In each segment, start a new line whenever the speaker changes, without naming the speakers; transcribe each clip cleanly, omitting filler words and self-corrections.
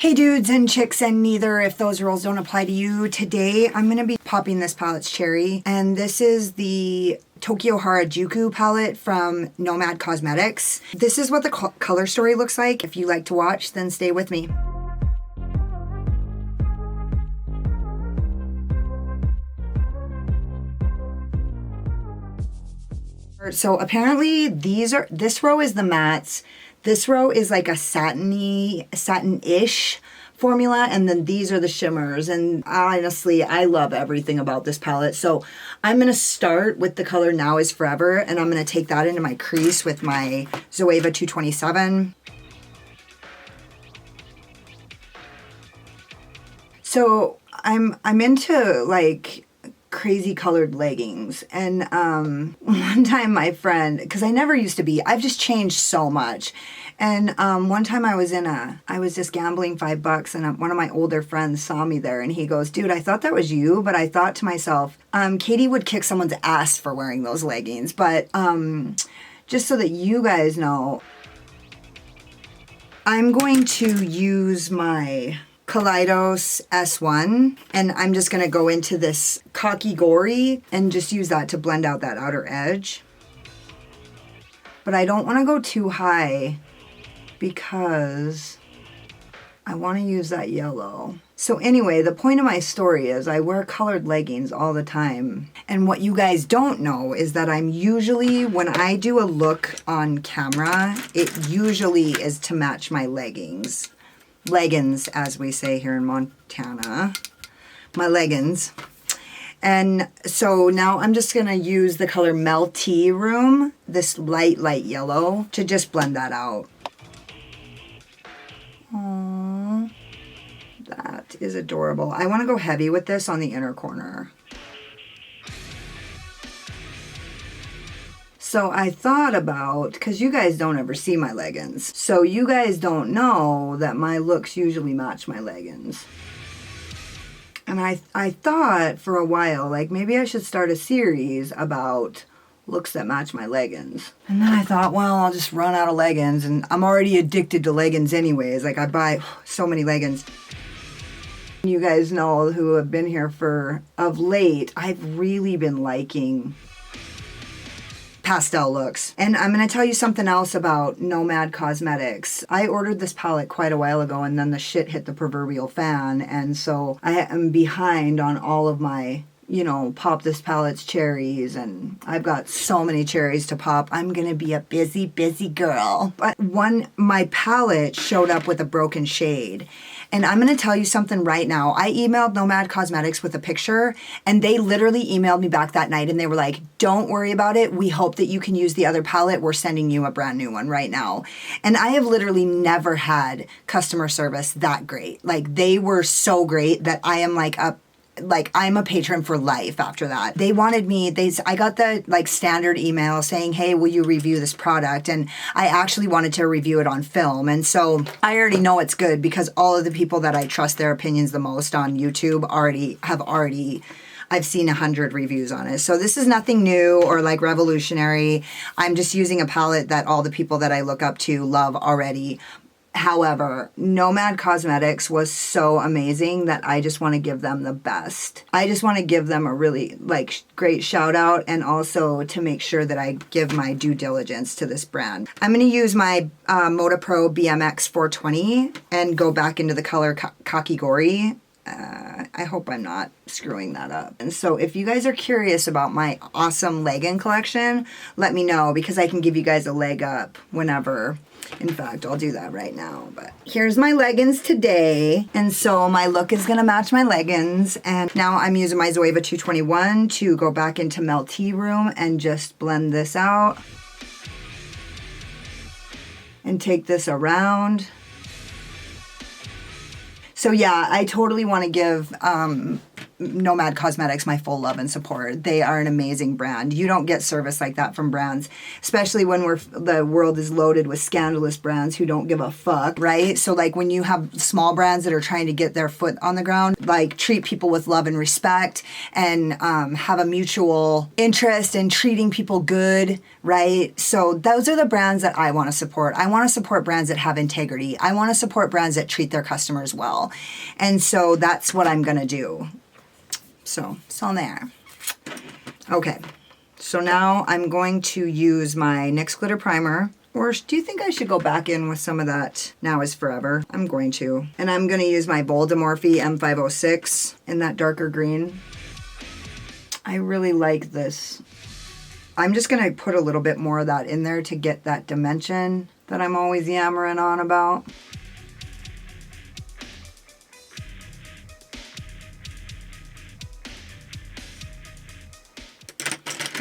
Hey dudes and chicks and neither, if those rules don't apply to you. Today I'm going to be popping this palette's cherry, and this is the Tokyo Harajuku palette from Nomad Cosmetics. This is what the color story looks like. If you like to watch, then stay with me. So apparently this row is the mattes. This row is like a satin-ish formula, and then these are the shimmers. And honestly, I love everything about this palette. So I'm gonna start with the color Now is Forever, and I'm gonna take that into my crease with my Zoeva 227. So I'm into like crazy colored leggings, and one time my friend, because I never used to be, I've just changed so much, and one time I was just gambling $5, and one of my older friends saw me there, and he goes, dude, I thought that was you, but I thought to myself, Katie would kick someone's ass for wearing those leggings. But just so that you guys know, I'm going to use my Kaleidos S1, and I'm just going to go into this Kakigori and just use that to blend out that outer edge. But I don't want to go too high because I want to use that yellow. So anyway, the point of my story is I wear colored leggings all the time. And what you guys don't know is that I'm usually, when I do a look on camera, it usually is to match my leggings. Leggings, as we say here in Montana. My leggings. And so now I'm just going to use the color Melty Room, this light yellow, to just blend that out. Aww, that is adorable. I want to go heavy with this on the inner corner. So I thought about, because you guys don't ever see my leggings, so you guys don't know that my looks usually match my leggings. And I thought for a while, like, maybe I should start a series about looks that match my leggings. And then I thought, well, I'll just run out of leggings, and I'm already addicted to leggings anyways. Like, I buy so many leggings. You guys know, who have been here of late, I've really been liking pastel looks. And I'm going to tell you something else about Nomad Cosmetics. I ordered this palette quite a while ago, and then the shit hit the proverbial fan, and so I am behind on all of my, pop this palette's cherries, and I've got so many cherries to pop. I'm gonna be a busy girl. But my palette showed up with a broken shade. And I'm gonna tell you something right now. I emailed Nomad Cosmetics with a picture, and they literally emailed me back that night, and they were like, don't worry about it. We hope that you can use the other palette. We're sending you a brand new one right now. And I have literally never had customer service that great. Like, they were so great that I am I'm a patron for life after that. They wanted me, I got the standard email saying, hey, will you review this product? And I actually wanted to review it on film. And so I already know it's good because all of the people that I trust their opinions the most on YouTube I've seen 100 reviews on it. So this is nothing new or revolutionary. I'm just using a palette that all the people that I look up to love already. However, Nomad Cosmetics was so amazing that I just want to give them the best. I just want to give them a really great shout out, and also to make sure that I give my due diligence to this brand. I'm going to use my Moda Pro BMX 420 and go back into the color Kakigori. I hope I'm not screwing that up. And so if you guys are curious about my awesome legging collection, let me know, because I can give you guys a leg up whenever. In fact, I'll do that right now. But here's my leggings today. And so my look is going to match my leggings. And now I'm using my Zoeva 221 to go back into Melty Room and just blend this out. And take this around. So yeah, I totally want to give Nomad Cosmetics my full love and support. They are an amazing brand. You don't get service like that from brands, especially when the world is loaded with scandalous brands who don't give a fuck, right? So like when you have small brands that are trying to get their foot on the ground, like treat people with love and respect and have a mutual interest in treating people good, right? So those are the brands that I want to support. I want to support brands that have integrity. I want to support brands that treat their customers well. And so that's what I'm going to do. So there. Okay. So now I'm going to use my NYX Glitter Primer. Or do you think I should go back in with some of that Now is Forever? I'm going to. And I'm going to use my Bold Morphe M506 in that darker green. I really like this. I'm just going to put a little bit more of that in there to get that dimension that I'm always yammering on about.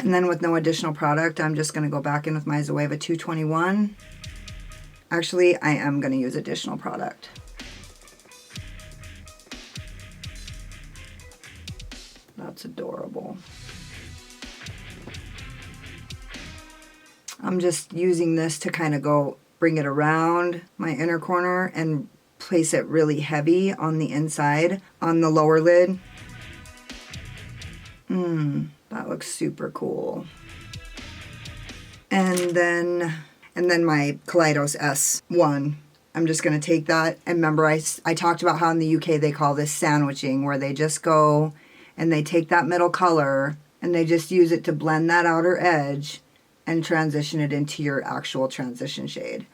And then with no additional product, I'm just going to go back in with my Zoeva 221. Actually, I am going to use additional product. That's adorable. I'm just using this to kind of go bring it around my inner corner and place it really heavy on the inside, on the lower lid. That looks super cool. And then my Kaleidos S1. I'm just going to take that. And remember, I talked about how in the UK they call this sandwiching, where they just go and they take that middle color and they just use it to blend that outer edge and transition it into your actual transition shade.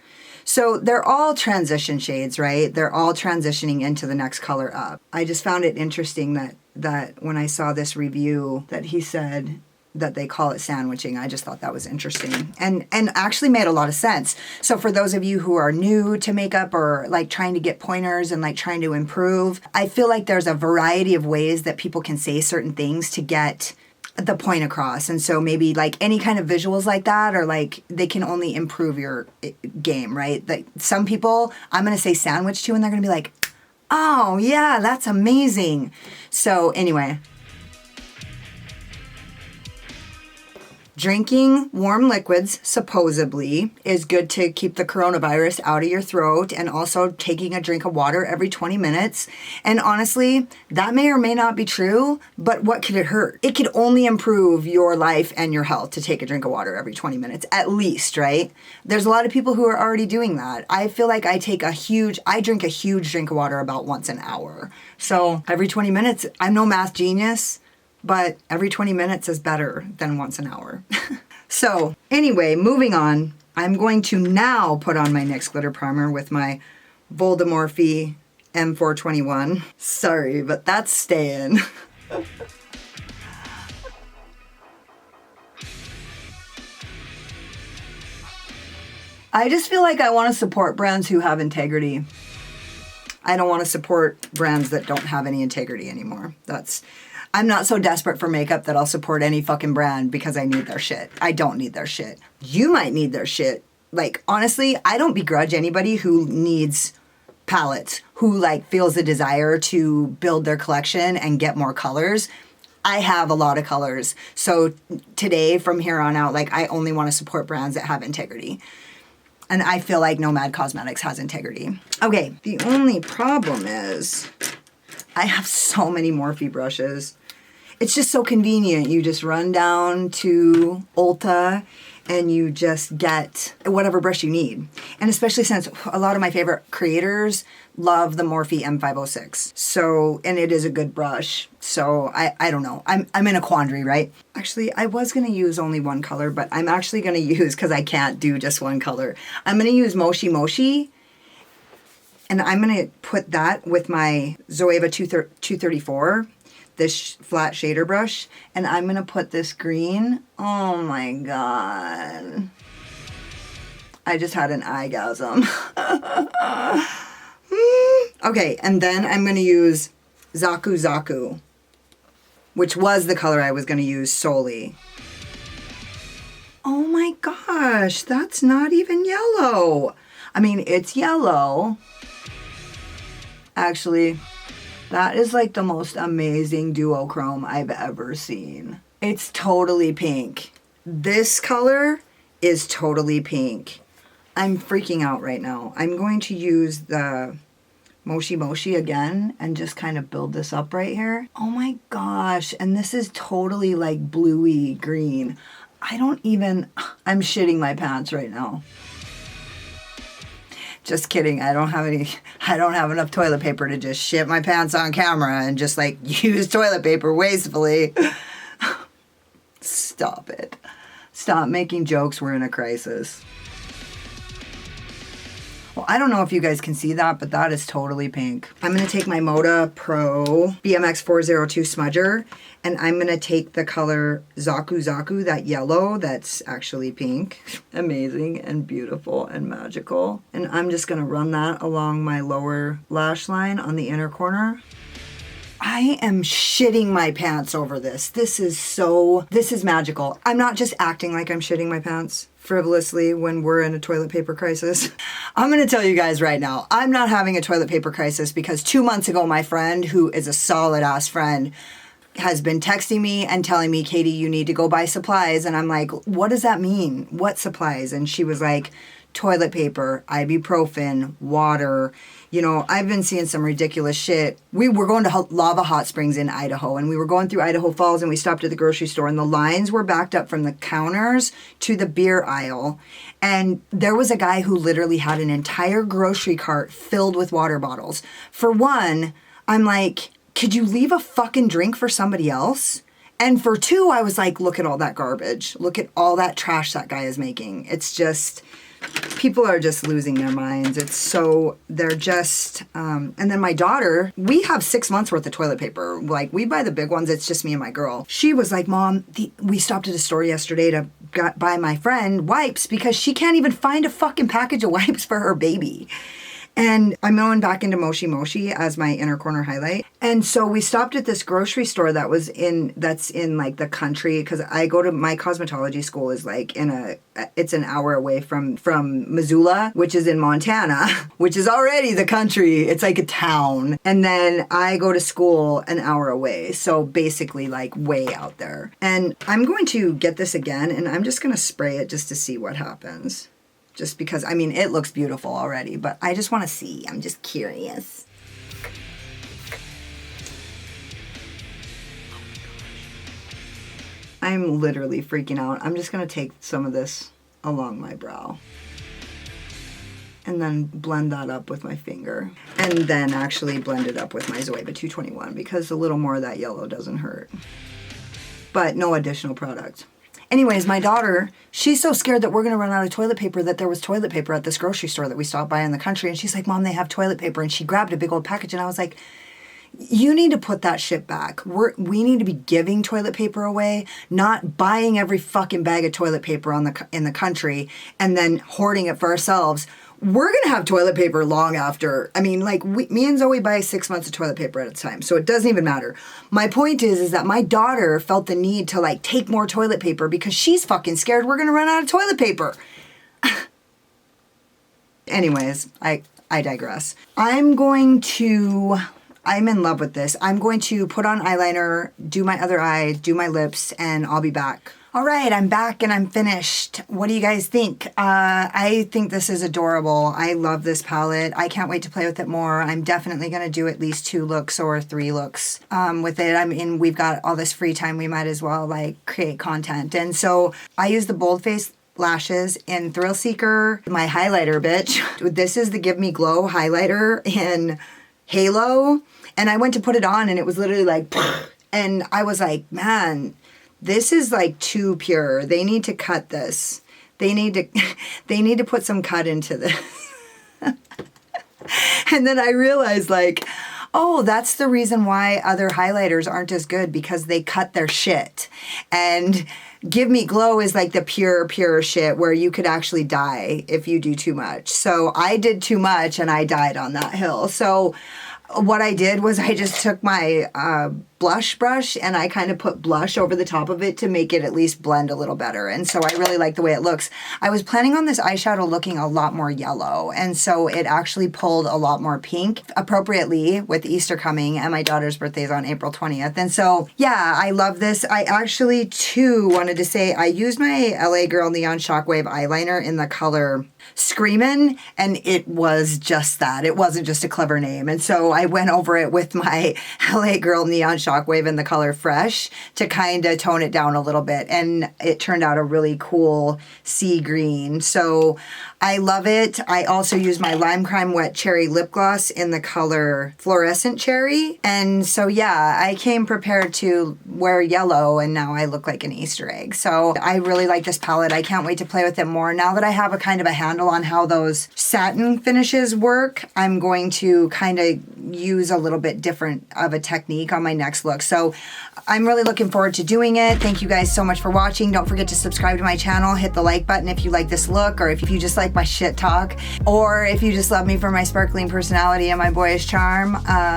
So they're all transition shades, right? They're all transitioning into the next color up. I just found it interesting that when I saw this review that he said that they call it sandwiching, I just thought that was interesting and actually made a lot of sense. So for those of you who are new to makeup or like trying to get pointers and like trying to improve, I feel like there's a variety of ways that people can say certain things to get the point across. And so maybe like any kind of visuals like that, or like they can only improve your game, right? Like some people I'm going to say sandwich to and they're going to be like, oh yeah, that's amazing. So anyway, drinking warm liquids supposedly is good to keep the coronavirus out of your throat, and also taking a drink of water every 20 minutes. And honestly, that may or may not be true, but what could it hurt? It could only improve your life and your health to take a drink of water every 20 minutes, at least, right? There's a lot of people who are already doing that. I feel like I drink a huge drink of water about once an hour. So every 20 minutes, I'm no math genius, but every 20 minutes is better than once an hour. So anyway, moving on, I'm going to now put on my NYX Glitter Primer with my Bold Morphe M421. Sorry, but that's staying. I just feel like I want to support brands who have integrity. I don't want to support brands that don't have any integrity anymore. I'm not so desperate for makeup that I'll support any fucking brand because I need their shit. I don't need their shit. You might need their shit. Like, honestly, I don't begrudge anybody who needs palettes, who like feels the desire to build their collection and get more colors. I have a lot of colors. So today, from here on out, like I only want to support brands that have integrity. And I feel like Nomad Cosmetics has integrity. Okay, the only problem is I have so many Morphe brushes. It's just so convenient. You just run down to Ulta and you just get whatever brush you need. And especially since a lot of my favorite creators love the Morphe M506. So, and it is a good brush. So I don't know. I'm in a quandary, right? Actually, I was going to use only one color, but I'm actually going to use, because I can't do just one color, I'm going to use Moshi Moshi. And I'm going to put that with my Zoeva 234, this flat shader brush. And I'm going to put this green. Oh my God. I just had an eyegasm. Okay, and then I'm going to use Zaku Zaku, which was the color I was going to use solely. Oh my gosh, that's not even yellow. I mean, it's yellow. Actually, That is like the most amazing duochrome I've ever seen. It's totally pink. This color is totally pink. I'm freaking out right now. I'm going to use the Moshi Moshi again and just kind of build this up right here. Oh my gosh. And this is totally like bluey green. I'm shitting my pants right now. Just kidding. I don't have enough toilet paper to just shit my pants on camera and just like use toilet paper wastefully. Stop it. Stop making jokes. We're in a crisis. Well, I don't know if you guys can see that, but that is totally pink. I'm going to take my Moda Pro BMX 402 smudger, and I'm going to take the color Zaku Zaku, that yellow that's actually pink. Amazing and beautiful and magical. And I'm just going to run that along my lower lash line on the inner corner. I am shitting my pants over this. This is magical. I'm not just acting like I'm shitting my pants frivolously when we're in a toilet paper crisis. I'm going to tell you guys right now, I'm not having a toilet paper crisis because 2 months ago, my friend, who is a solid ass friend, has been texting me and telling me, Katie, you need to go buy supplies. And I'm like, what does that mean? What supplies? And she was like, toilet paper, ibuprofen, water. You know, I've been seeing some ridiculous shit. We were going to Lava Hot Springs in Idaho, and we were going through Idaho Falls, and we stopped at the grocery store, and the lines were backed up from the counters to the beer aisle. And there was a guy who literally had an entire grocery cart filled with water bottles. For one, I'm like, could you leave a fucking drink for somebody else? And for two, I was like, look at all that garbage. Look at all that trash that guy is making. It's just... people are just losing their minds. They're just, and then my daughter, we have 6 months worth of toilet paper. Like, we buy the big ones. It's just me and my girl. She was like, Mom, we stopped at a store yesterday to buy my friend wipes because she can't even find a fucking package of wipes for her baby. And I'm going back into Moshi Moshi as my inner corner highlight. And so we stopped at this grocery store that's in like the country, because I go to my cosmetology school is like it's an hour away from Missoula, which is in Montana, which is already the country. It's like a town. And then I go to school an hour away. So basically like way out there. And I'm going to get this again, and I'm just going to spray it just to see what happens. Just because, I mean, it looks beautiful already, but I just want to see. I'm just curious. I'm literally freaking out. I'm just going to take some of this along my brow. And then blend that up with my finger. And then actually blend it up with my Zoeva 221, because a little more of that yellow doesn't hurt. But no additional product. Anyways, my daughter, she's so scared that we're going to run out of toilet paper that there was toilet paper at this grocery store that we stopped by in the country. And she's like, Mom, they have toilet paper. And she grabbed a big old package. And I was like, you need to put that shit back. We need to be giving toilet paper away, not buying every fucking bag of toilet paper in the country and then hoarding it for ourselves. We're going to have toilet paper long after. I mean, like, me and Zoe buy 6 months of toilet paper at a time, so it doesn't even matter. My point is that my daughter felt the need to, like, take more toilet paper because she's fucking scared we're going to run out of toilet paper. Anyways, I digress. I'm in love with this. I'm going to put on eyeliner, do my other eye, do my lips, and I'll be back. All right, I'm back and I'm finished. What do you guys think? I think this is adorable. I love this palette. I can't wait to play with it more. I'm definitely going to do at least 2 looks or 3 looks with it. I mean, we've got all this free time. We might as well like create content. And so I use the Bold Face lashes in Thrill Seeker, my highlighter, bitch. This is the Give Me Glow highlighter in Halo. And I went to put it on and it was literally like, and I was like, man, this is like too pure. They need to cut this. They need to put some cut into this. And then I realized like, oh, that's the reason why other highlighters aren't as good, because they cut their shit. And Give Me Glow is like the pure shit where you could actually die if you do too much. So I did too much and I died on that hill. So what I did was I just took my blush brush and I kind of put blush over the top of it to make it at least blend a little better. And so I really like the way it looks. I was planning on this eyeshadow looking a lot more yellow, and so it actually pulled a lot more pink appropriately with Easter coming, and my daughter's birthday is on April 20th. And so, yeah, I love this. I actually, too, wanted to say I used my LA Girl Neon Shockwave eyeliner in the color Screamin', and it was just that. It wasn't just a clever name. And so I went over it with my LA Girl Neon Shockwave in the color Fresh to kind of tone it down a little bit. And it turned out a really cool sea green. So I love it. I also used my Lime Crime Wet Cherry Lip Gloss in the color Fluorescent Cherry. And so, yeah, I came prepared to wear yellow, and now I look like an Easter egg. So I really like this palette. I can't wait to play with it more. Now that I have a kind of a handle on how those satin finishes work, I'm going to kind of use a little bit different of a technique on my next look. So I'm really looking forward to doing it. Thank you guys so much for watching. Don't forget to subscribe to my channel. Hit the like button if you like this look, or if you just like my shit talk, or if you just love me for my sparkling personality and my boyish charm.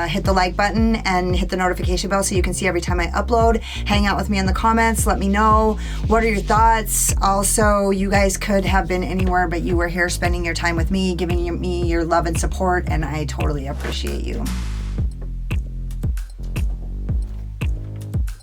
Hit the like button and hit the notification bell so you can see every time I upload. Hang out with me in the comments. Let me know, what are your thoughts? Also, you guys could have been anywhere, but you were here spending your time with me, giving me your love and support, and I totally appreciate you.